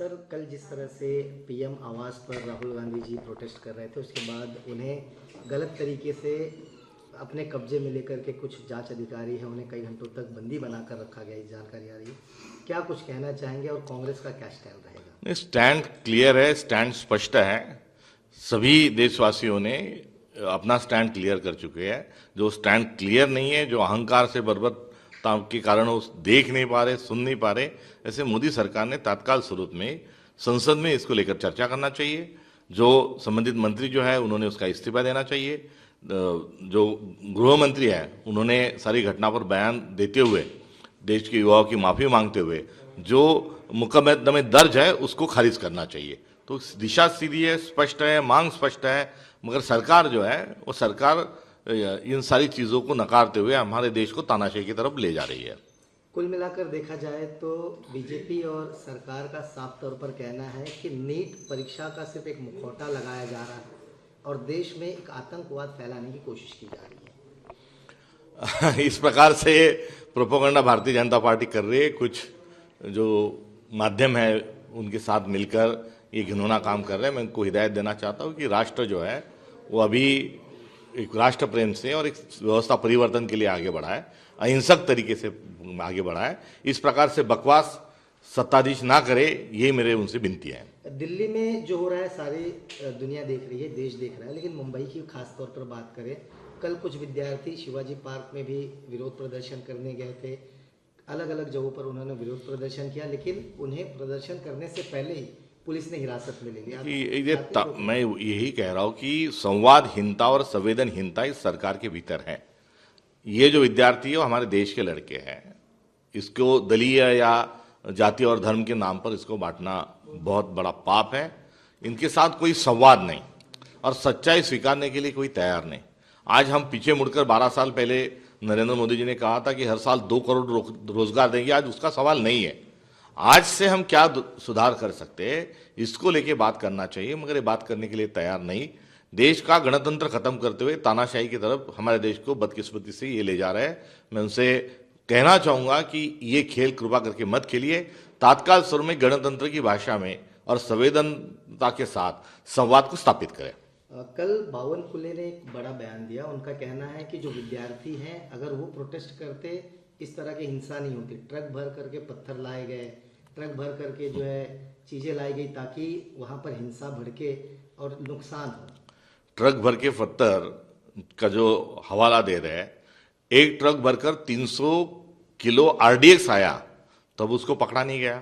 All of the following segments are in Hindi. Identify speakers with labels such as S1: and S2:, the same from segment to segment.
S1: सर, कल जिस तरह से पीएम आवास पर राहुल गांधी जी प्रोटेस्ट कर रहे थे, उसके बाद उन्हें गलत तरीके से अपने कब्जे में लेकर के कुछ जांच अधिकारी हैं, उन्हें कई घंटों तक बंदी बनाकर रखा गया, ये जानकारी आ रही है। क्या कुछ कहना चाहेंगे और कांग्रेस का क्या स्टैंड रहेगा?
S2: स्टैंड क्लियर है, स्टैंड स्पष्ट है। सभी देशवासियों ने अपना स्टैंड क्लियर कर चुके हैं। जो स्टैंड क्लियर नहीं है, जो अहंकार से बर्बरता के कारण वो देख नहीं पा रहे, सुन नहीं पा रहे, ऐसे मोदी सरकार ने तत्काल स्वरूप में संसद में इसको लेकर चर्चा करना चाहिए। जो संबंधित मंत्री जो है उन्होंने उसका इस्तीफा देना चाहिए। जो गृह मंत्री है उन्होंने सारी घटना पर बयान देते हुए देश के युवाओं की माफी मांगते हुए जो मुकदमे दर्ज है उसको खारिज करना चाहिए। तो दिशा सीधी है, स्पष्ट है, मांग स्पष्ट है, मगर सरकार जो है वो सरकार इन सारी चीजों को नकारते हुए हमारे देश को तानाशाही की तरफ ले जा रही है।
S1: कुल मिलाकर देखा जाए तो बीजेपी और सरकार का साफ तौर पर कहना है कि नीट परीक्षा का सिर्फ एक मुखौटा लगाया जा रहा है और देश में एक आतंकवाद फैलाने की कोशिश की जा रही है।
S2: इस प्रकार से प्रोपेगेंडा भारतीय जनता पार्टी कर रही है। कुछ जो माध्यम है उनके साथ मिलकर ये घिनौना काम कर रहे हैं। मैं उनको हिदायत देना चाहता हूँ कि राष्ट्र जो है वो अभी एक राष्ट्र प्रेम से और एक व्यवस्था परिवर्तन के लिए आगे बढ़ा है, अहिंसक तरीके से आगे बढ़ा है। इस प्रकार से बकवास सत्ताधीश ना करे, ये मेरे उनसे विनती है।
S1: दिल्ली में जो हो रहा है सारी दुनिया देख रही है, देश देख रहा है, लेकिन मुंबई की खास तौर पर बात करें, कल कुछ विद्यार्थी शिवाजी पार्क में भी विरोध प्रदर्शन करने गए थे। अलग अलग जगहों पर उन्होंने विरोध प्रदर्शन किया, लेकिन उन्हें प्रदर्शन करने से पहले ही पुलिस ने हिरासत में ले लिया।
S2: मैं यही कह रहा हूँ कि संवादहीनता और संवेदनहीनता इस सरकार के भीतर है। ये जो विद्यार्थी है वो हमारे देश के लड़के हैं। इसको दलीय या जाति और धर्म के नाम पर इसको बांटना बहुत बड़ा पाप है। इनके साथ कोई संवाद नहीं और सच्चाई स्वीकारने के लिए कोई तैयार नहीं। आज हम पीछे मुड़कर 12 साल पहले नरेंद्र मोदी जी ने कहा था कि हर साल 2 करोड़ रोजगार देंगे। आज उसका सवाल नहीं है। आज से हम क्या सुधार कर सकते हैं, इसको लेके बात करना चाहिए, मगर ये बात करने के लिए तैयार नहीं। देश का गणतंत्र खत्म करते हुए तानाशाही की तरफ हमारे देश को बदकिस्मती से ये ले जा रहे हैं। मैं उनसे कहना चाहूंगा कि ये खेल कृपा करके मत खेलिए। तात्काल स्वर में गणतंत्र की भाषा में और संवेदनता के साथ संवाद को स्थापित करें।
S1: कल बावनकुले ने एक बड़ा बयान दिया। उनका कहना है कि जो विद्यार्थी हैं अगर वो प्रोटेस्ट करते, इस तरह की हिंसा नहीं होती। ट्रक भर करके पत्थर लाए गए, ट्रक भर करके जो है चीजें लाई गई ताकि वहां पर हिंसा भड़के और नुकसान हो।
S2: ट्रक भर के पत्थर का जो हवाला दे रहे हैं, एक ट्रक भरकर 300 किलो आरडीएक्स आया तब उसको पकड़ा नहीं गया।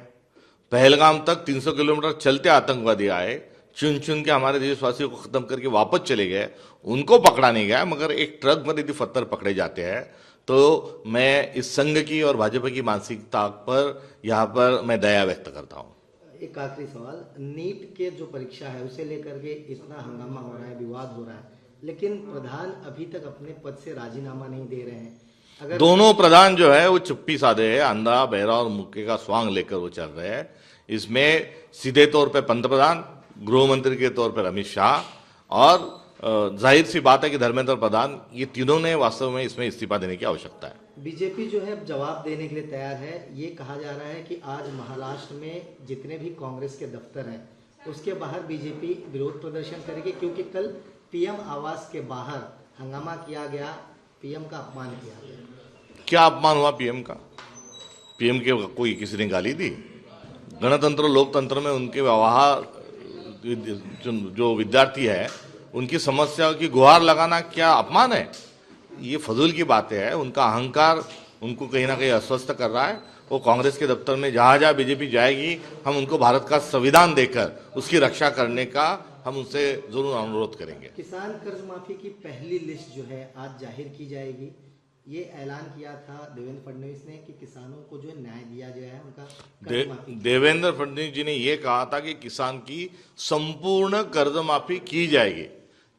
S2: पहलगाम तक 300 किलोमीटर चलते आतंकवादी आए, चुन चुन के हमारे देशवासियों को खत्म करके वापस चले गए, उनको पकड़ा नहीं गया। मगर एक ट्रक में यदि पत्थर पकड़े जाते हैं तो मैं इस संघ की और भाजपा की मानसिकता पर यहाँ पर मैं दया व्यक्त करता हूँ।
S1: एक आखिरी सवाल, नीट के जो परीक्षा है उसे लेकर के इतना हंगामा हो रहा है, विवाद हो रहा है, लेकिन प्रधान अभी तक अपने पद से राजीनामा नहीं दे रहे हैं। अगर
S2: दोनों प्रधान जो है वो चुप्पी साधे है, अंधा बहरा और मुक्के का स्वांग लेकर वो चल रहे हैं। इसमें सीधे तौर पे पंतप्रधान, गृह मंत्री के तौर पर अमित शाह और जाहिर सी बात है कि धर्मेंद्र प्रधान, ये तीनों ने वास्तव में इसमें इस्तीफा देने की आवश्यकता है।
S1: बीजेपी जो है जवाब देने के लिए तैयार है। ये कहा जा रहा है कि आज महाराष्ट्र में जितने भी कांग्रेस के दफ्तर हैं उसके बाहर बीजेपी विरोध प्रदर्शन करेगी, क्योंकि कल पीएम आवास के बाहर हंगामा किया गया, पीएम का अपमान किया गया।
S2: क्या अपमान हुआ पीएम का? पीएम के कोई किसी ने गाली दी? गणतंत्र लोकतंत्र में उनके व्यवहार, जो विद्यार्थी है उनकी समस्या की गुहार लगाना क्या अपमान है? ये फजूल की बातें है। उनका अहंकार उनको कहीं ना कहीं अस्वस्थ कर रहा है। वो कांग्रेस के दफ्तर में जहां जहां बीजेपी जाएगी, हम उनको भारत का संविधान देकर उसकी रक्षा करने का हम उनसे जरूर अनुरोध करेंगे।
S1: किसान कर्ज माफी की पहली लिस्ट जो है आज जाहिर की जाएगी। ये ऐलान किया था देवेंद्र फडणवीस ने कि किसानों को जो न्याय दिया गया है उनका
S2: देवेंद्र फडणवीस जी ने यह कहा था कि किसान की संपूर्ण कर्ज माफी की जाएगी।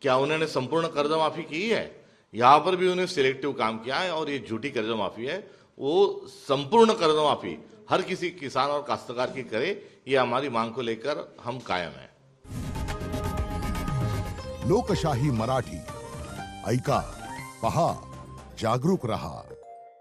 S2: क्या उन्होंने संपूर्ण कर्ज माफी की है? यहाँ पर भी उन्हें सिलेक्टिव काम किया है और ये झूठी कर्ज माफी है। वो संपूर्ण कर्ज माफी हर किसी किसान और काश्तकार की करे, ये हमारी मांग को लेकर हम कायम हैं।
S3: लोकशाही मराठी ऐका, पहा, जागरूक रहा।